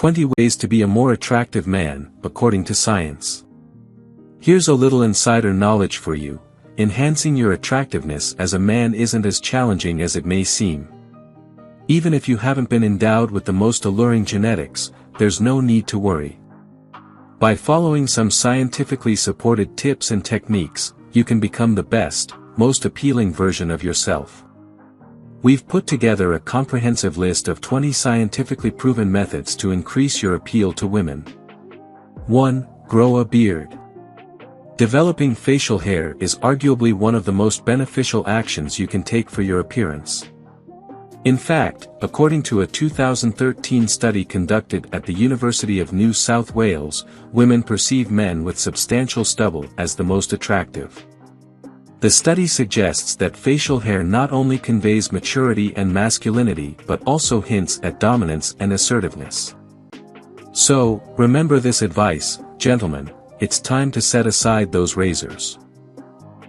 20 Ways to be a More Attractive Man, according to science. Here's a little insider knowledge for you. Enhancing your attractiveness as a man isn't as challenging as it may seem. Even if you haven't been endowed with the most alluring genetics, there's no need to worry. By following some scientifically supported tips and techniques, you can become the best, most appealing version of yourself. We've put together a comprehensive list of 20 scientifically proven methods to increase your appeal to women. 1. Grow a beard. Developing facial hair is arguably one of the most beneficial actions you can take for your appearance. In fact, according to a 2013 study conducted at the University of New South Wales, women perceive men with substantial stubble as the most attractive. The study suggests that facial hair not only conveys maturity and masculinity but also hints at dominance and assertiveness. So, remember this advice, gentlemen, it's time to set aside those razors.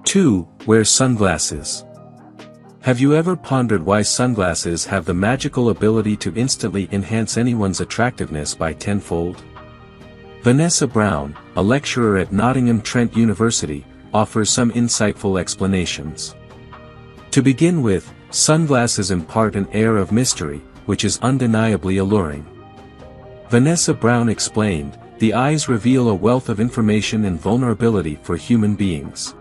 2. Wear sunglasses. Have you ever pondered why sunglasses have the magical ability to instantly enhance anyone's attractiveness by tenfold? Vanessa Brown, a lecturer at Nottingham Trent University, offers some insightful explanations. To begin with, sunglasses impart an air of mystery, which is undeniably alluring. Vanessa Brown explained, the eyes reveal a wealth of information and vulnerability for human beings.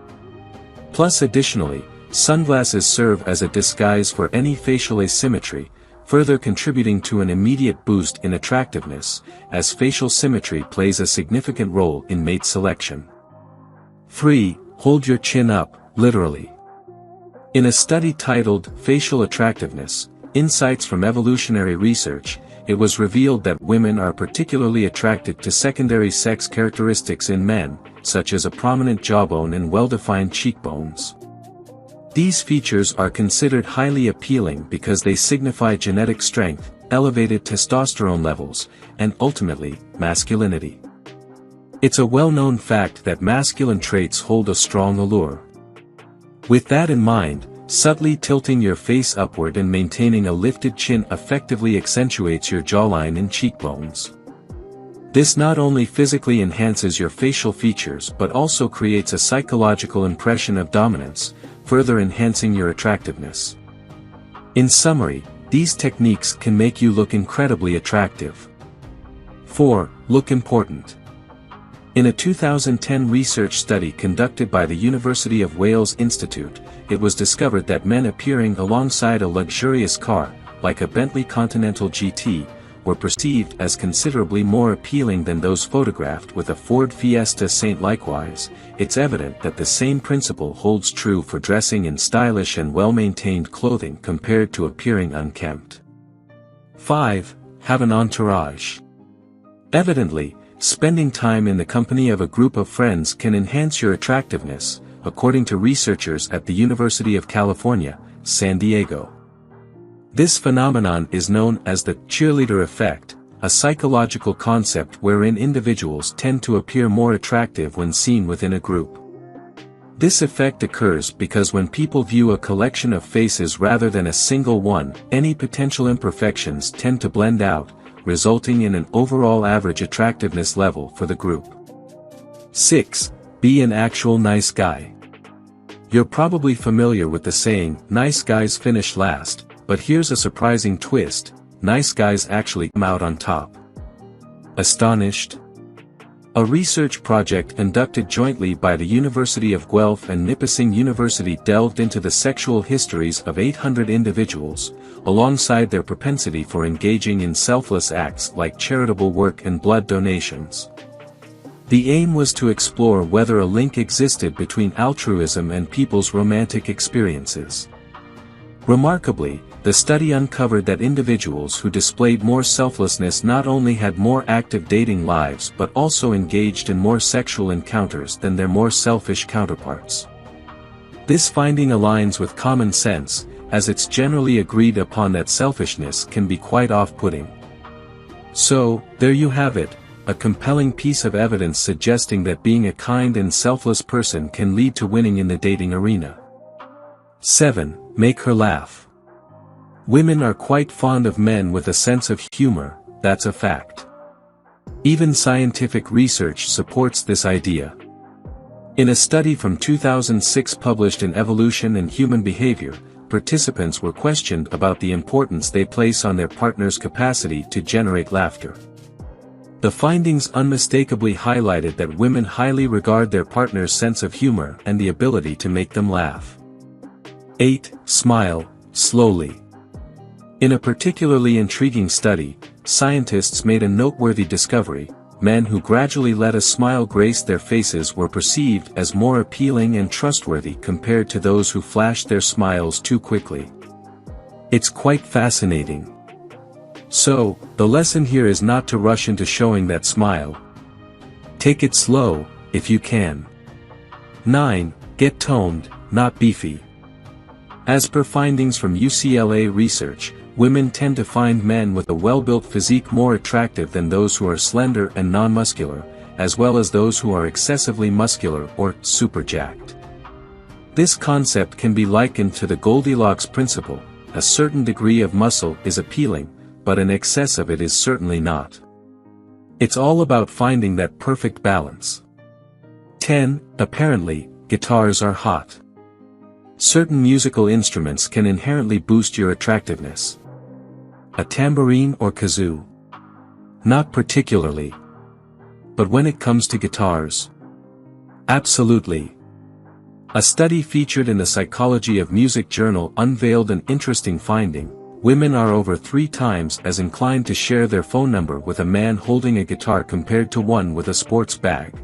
Plus additionally, sunglasses serve as a disguise for any facial asymmetry, further contributing to an immediate boost in attractiveness, as facial symmetry plays a significant role in mate selection. 3. Hold your chin up, literally. In a study titled Facial Attractiveness, Insights from Evolutionary Research, it was revealed that women are particularly attracted to secondary sex characteristics in men, such as a prominent jawbone and well-defined cheekbones. These features are considered highly appealing because they signify genetic strength, elevated testosterone levels, and ultimately, masculinity. It's a well-known fact that masculine traits hold a strong allure. With that in mind, subtly tilting your face upward and maintaining a lifted chin effectively accentuates your jawline and cheekbones. This not only physically enhances your facial features but also creates a psychological impression of dominance, further enhancing your attractiveness. In summary, these techniques can make you look incredibly attractive. 4. Look important. In a 2010 research study conducted by the University of Wales Institute, it was discovered that men appearing alongside a luxurious car, like a Bentley Continental GT, were perceived as considerably more appealing than those photographed with a Ford Fiesta Saint. Likewise, it's evident that the same principle holds true for dressing in stylish and well-maintained clothing compared to appearing unkempt. 5. Have an entourage. Evidently, spending time in the company of a group of friends can enhance your attractiveness, according to researchers at the University of California, San Diego. This phenomenon is known as the cheerleader effect, a psychological concept wherein individuals tend to appear more attractive when seen within a group. This effect occurs because when people view a collection of faces rather than a single one, any potential imperfections tend to blend out, resulting in an overall average attractiveness level for the group. 6. Be an actual nice guy. You're probably familiar with the saying, nice guys finish last, but here's a surprising twist, nice guys actually come out on top. Astonished? A research project conducted jointly by the University of Guelph and Nipissing University delved into the sexual histories of 800 individuals, alongside their propensity for engaging in selfless acts like charitable work and blood donations. The aim was to explore whether a link existed between altruism and people's romantic experiences. Remarkably, the study uncovered that individuals who displayed more selflessness not only had more active dating lives but also engaged in more sexual encounters than their more selfish counterparts. This finding aligns with common sense, as it's generally agreed upon that selfishness can be quite off-putting. So, there you have it, a compelling piece of evidence suggesting that being a kind and selfless person can lead to winning in the dating arena. 7. Make her laugh. Women are quite fond of men with a sense of humor, that's a fact. Even scientific research supports this idea. In a study from 2006 published in Evolution and Human Behavior, participants were questioned about the importance they place on their partner's capacity to generate laughter. The findings unmistakably highlighted that women highly regard their partner's sense of humor and the ability to make them laugh. 8. Smile, slowly. In a particularly intriguing study, scientists made a noteworthy discovery: men who gradually let a smile grace their faces were perceived as more appealing and trustworthy compared to those who flashed their smiles too quickly. It's quite fascinating. So, the lesson here is not to rush into showing that smile. Take it slow, if you can. 9. Get toned, not beefy. As per findings from UCLA research, women tend to find men with a well-built physique more attractive than those who are slender and non-muscular, as well as those who are excessively muscular or super jacked. This concept can be likened to the Goldilocks principle: a certain degree of muscle is appealing, but an excess of it is certainly not. It's all about finding that perfect balance. 10. Apparently, guitars are hot. Certain musical instruments can inherently boost your attractiveness. A tambourine or kazoo? Not particularly. But when it comes to guitars? Absolutely. A study featured in the Psychology of Music journal unveiled an interesting finding: women are over 3 times as inclined to share their phone number with a man holding a guitar compared to one with a sports bag.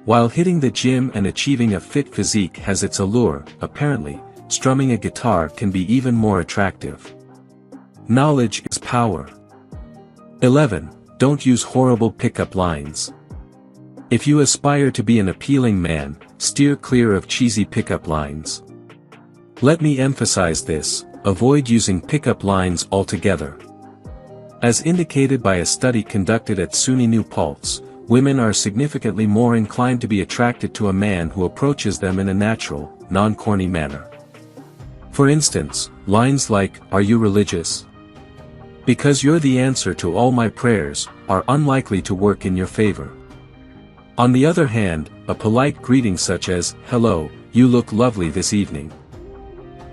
While hitting the gym and achieving a fit physique has its allure, apparently, strumming a guitar can be even more attractive. Knowledge is power. 11. Don't use horrible pickup lines. If you aspire to be an appealing man, steer clear of cheesy pickup lines. Let me emphasize this: avoid using pickup lines altogether. As indicated by a study conducted at SUNY New Paltz, women are significantly more inclined to be attracted to a man who approaches them in a natural, non-corny manner. For instance, lines like, "Are you religious? Because you're the answer to all my prayers," are unlikely to work in your favor. On the other hand, a polite greeting such as, "Hello, you look lovely this evening.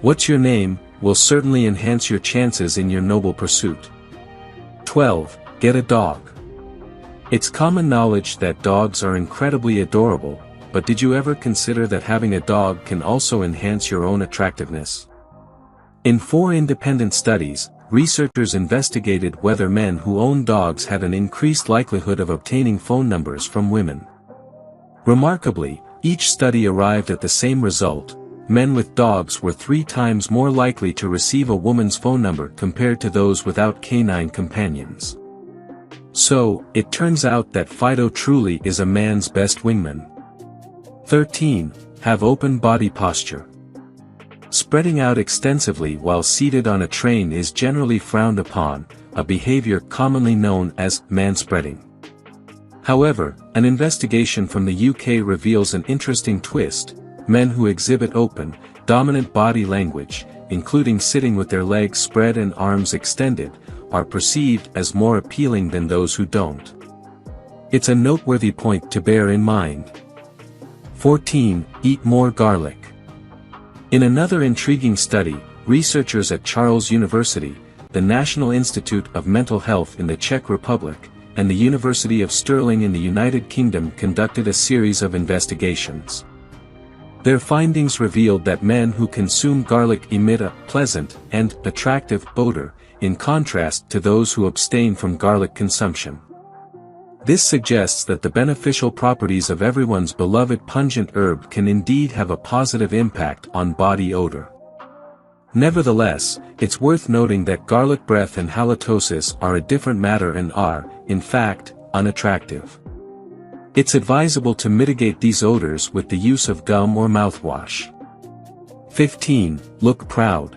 What's your name?" will certainly enhance your chances in your noble pursuit. 12. Get a dog. It's common knowledge that dogs are incredibly adorable, but did you ever consider that having a dog can also enhance your own attractiveness? In 4 independent studies, researchers investigated whether men who own dogs had an increased likelihood of obtaining phone numbers from women. Remarkably, each study arrived at the same result: men with dogs were 3 times more likely to receive a woman's phone number compared to those without canine companions. So, it turns out that Fido truly is a man's best wingman. 13. Have open body posture. Spreading out extensively while seated on a train is generally frowned upon, a behavior commonly known as manspreading. However, an investigation from the UK reveals an interesting twist: men who exhibit open, dominant body language, including sitting with their legs spread and arms extended, are perceived as more appealing than those who don't. It's a noteworthy point to bear in mind. 14. Eat more garlic. In another intriguing study, researchers at Charles University, the National Institute of Mental Health in the Czech Republic, and the University of Stirling in the United Kingdom conducted a series of investigations. Their findings revealed that men who consume garlic emit a pleasant and attractive odor, in contrast to those who abstain from garlic consumption. This suggests that the beneficial properties of everyone's beloved pungent herb can indeed have a positive impact on body odor. Nevertheless, it's worth noting that garlic breath and halitosis are a different matter and are, in fact, unattractive. It's advisable to mitigate these odors with the use of gum or mouthwash. 15. Look proud.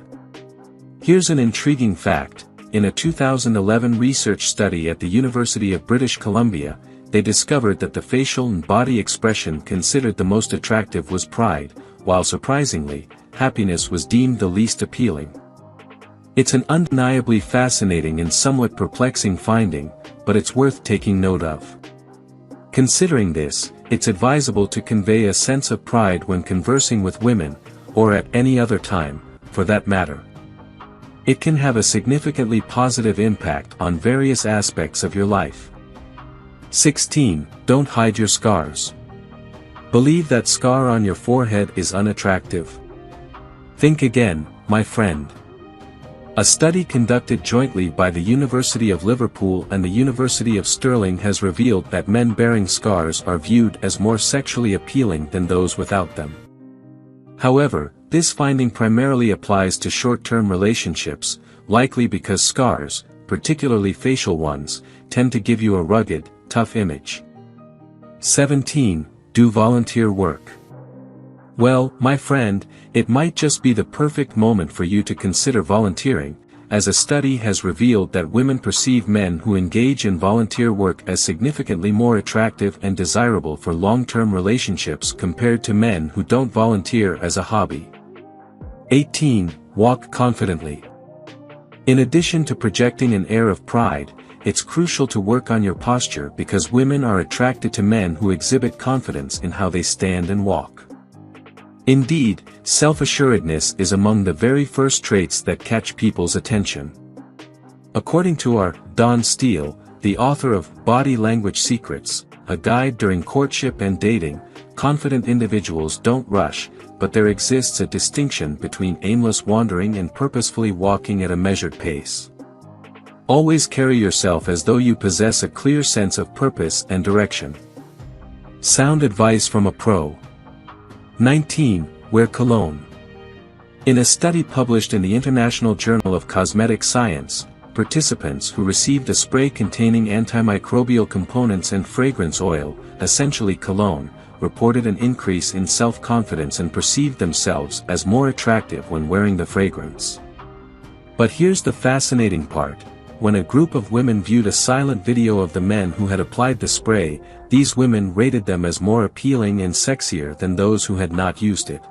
Here's an intriguing fact: in a 2011 research study at the University of British Columbia, they discovered that the facial and body expression considered the most attractive was pride, while surprisingly, happiness was deemed the least appealing. It's an undeniably fascinating and somewhat perplexing finding, but it's worth taking note of. Considering this, it's advisable to convey a sense of pride when conversing with women, or at any other time, for that matter. It can have a significantly positive impact on various aspects of your life. 16. Don't hide your scars. Believe that scar on your forehead is unattractive? Think again, my friend. A study conducted jointly by the University of Liverpool and the University of Stirling has revealed that men bearing scars are viewed as more sexually appealing than those without them. However, this finding primarily applies to short-term relationships, likely because scars, particularly facial ones, tend to give you a rugged, tough image. 17. Do volunteer work. Well, my friend, it might just be the perfect moment for you to consider volunteering, as a study has revealed that women perceive men who engage in volunteer work as significantly more attractive and desirable for long-term relationships compared to men who don't volunteer as a hobby. 18. Walk confidently. In addition to projecting an air of pride, it's crucial to work on your posture because women are attracted to men who exhibit confidence in how they stand and walk. Indeed, self-assuredness is among the very first traits that catch people's attention. According to R. Don Steele, the author of Body Language Secrets, a guide during courtship and dating, confident individuals don't rush, but there exists a distinction between aimless wandering and purposefully walking at a measured pace. Always carry yourself as though you possess a clear sense of purpose and direction. Sound advice from a pro. 19. Wear cologne. In a study published in the International Journal of Cosmetic Science, participants who received a spray containing antimicrobial components and fragrance oil, essentially cologne, reported an increase in self-confidence and perceived themselves as more attractive when wearing the fragrance. But here's the fascinating part. When a group of women viewed a silent video of the men who had applied the spray, these women rated them as more appealing and sexier than those who had not used it.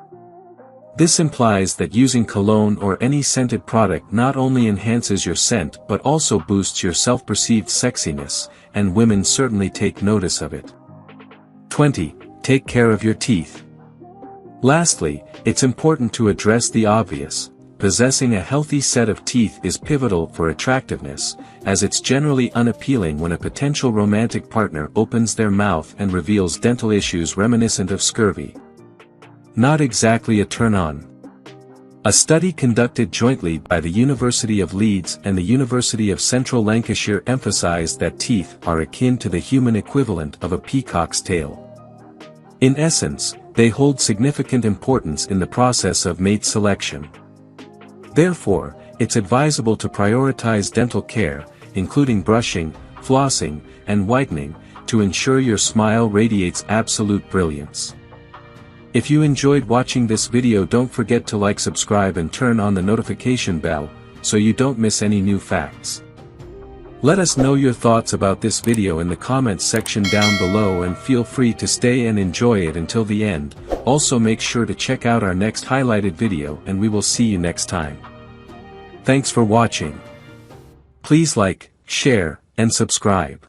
This implies that using cologne or any scented product not only enhances your scent but also boosts your self-perceived sexiness, and women certainly take notice of it. 20. Take care of your teeth. Lastly, it's important to address the obvious. Possessing a healthy set of teeth is pivotal for attractiveness, as it's generally unappealing when a potential romantic partner opens their mouth and reveals dental issues reminiscent of scurvy. Not exactly a turn-on. A study conducted jointly by the University of Leeds and the University of Central Lancashire emphasized that teeth are akin to the human equivalent of a peacock's tail. In essence, they hold significant importance in the process of mate selection. Therefore, it's advisable to prioritize dental care, including brushing, flossing, and whitening, to ensure your smile radiates absolute brilliance. If you enjoyed watching this video, don't forget to like, subscribe and turn on the notification bell, so you don't miss any new facts. Let us know your thoughts about this video in the comments section down below and feel free to stay and enjoy it until the end. Also make sure to check out our next highlighted video and we will see you next time. Thanks for watching. Please like, share, and subscribe.